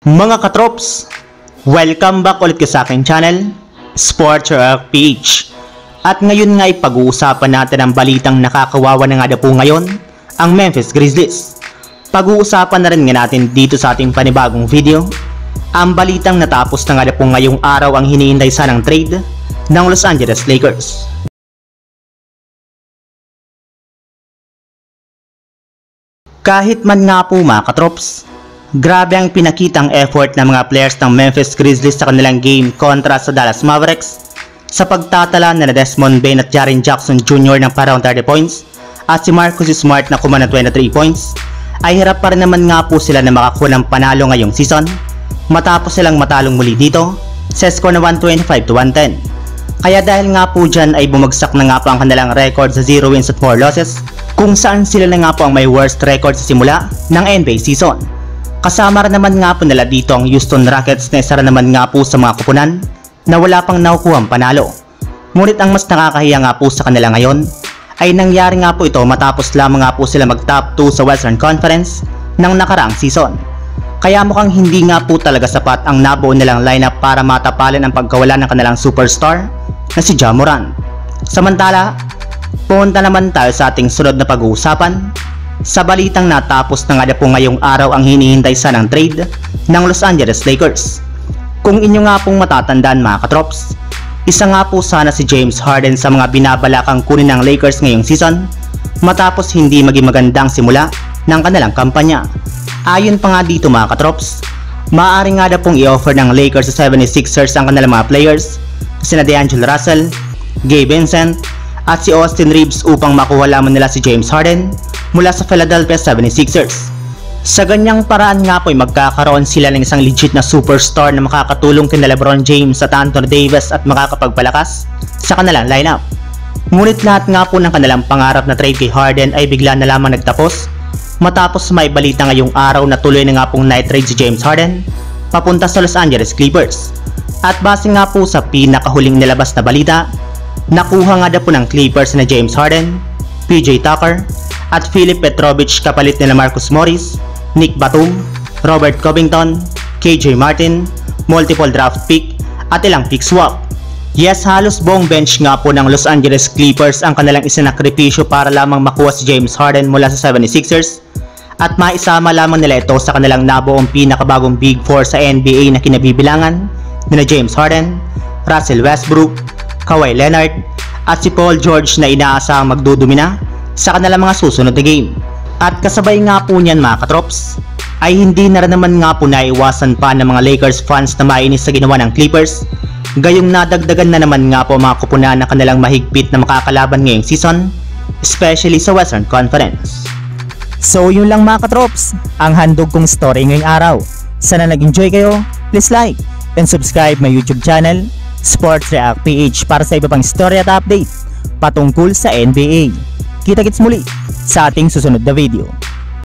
Mga katrops, welcome back ulit sa aking channel, Sports PH. At ngayon nga ay pag-uusapan natin ang balitang nakakawawa na nga po ngayon, ang Memphis Grizzlies. Pag-uusapan na rin nga natin dito sa ating panibagong video, ang balitang natapos na nga po ngayong araw ang hinihintay sanang trade ng Los Angeles Lakers. Kahit man nga po mga katrops, grabe ang pinakitang effort ng mga players ng Memphis Grizzlies sa kanilang game kontra sa Dallas Mavericks sa pagtatala na Desmond Bane at Jaren Jackson Jr. ng parang 30 points at si Marcus Smart na kumana 23 points, ay hirap pa rin naman nga po sila na makakuha ng panalo ngayong season matapos silang matalong muli dito sa score na 125-110. Kaya dahil nga po dyan ay bumagsak na nga po ang kanilang record sa 0 wins at 4 losses, kung saan sila na nga po ang may worst record sa simula ng NBA season. Kasama rin naman nga po nila dito ang Houston Rockets na isa rin naman nga po sa mga kupunan na wala pang nakukuhang panalo. Ngunit ang mas nakakahiya nga po sa kanila ngayon ay nangyari nga po ito matapos lamang nga po sila mag top 2 sa Western Conference ng nakaraang season. Kaya mukhang hindi nga po talaga sapat ang nabuo nilang lineup para matapalan ang pagkawala ng kanilang superstar na si Ja Morant. Samantala, punta naman tayo sa ating sunod na pag-uusapan sa balitang natapos na nga po ngayong araw ang hinihintay sanang trade ng Los Angeles Lakers. Kung inyo nga pong matatandaan mga katrops, isa nga po sana si James Harden sa mga binabalakang kunin ng Lakers ngayong season matapos hindi maging magandang simula ng kanilang kampanya. Ayon pa nga dito mga katrops, maaari nga na pong i-offer ng Lakers sa 76ers ang kanilang mga players sina D'Angelo Russell, Gabe Vincent at si Austin Reeves upang makuha lamang nila si James Harden mula sa Philadelphia 76ers. Sa ganyang paraan nga po ay magkakaroon sila ng isang legit na superstar na makakatulong kina LeBron James at Anthony Davis at makakapagpalakas sa kanilang lineup. Ngunit lahat nga po ng kanilang pangarap na trade kay Harden ay bigla na lamang nagtapos matapos may balita ngayong araw na tuloy na nga pong night trade si James Harden papunta sa Los Angeles Clippers. At base nga po sa pinakahuling nilabas na balita, nakuha nga na po ng Clippers na James Harden, PJ Tucker at Filip Petrovich kapalit nila Marcus Morris, Nick Batum, Robert Covington, KJ Martin, multiple draft pick at ilang pick swap. Yes, halos buong bench nga po ng Los Angeles Clippers ang kanilang isinakripisyo para lamang makuha si James Harden mula sa 76ers at maisama lamang nila ito sa kanilang nabuong pinakabagong Big Four sa NBA na kinabibilangan nila James Harden, Russell Westbrook, Kawhi Leonard at si Paul George na inaasahang magdudumina sa kanilang mga susunod na game. At kasabay nga po niyan mga katrops, ay hindi na rin naman nga po naiwasan pa ng mga Lakers fans na mainis sa ginawa ng Clippers, gayong nadagdagan na naman nga po mga kupunan na kanilang mahigpit na makakalaban ngayong season, especially sa Western Conference. So yun lang mga katrops, ang handog kong story ngayong araw. Sana nag-enjoy kayo, please like and subscribe my YouTube channel, Sports React PH, para sa iba pang story at update patungkol sa NBA. Kita-kits muli sa ating susunod na video.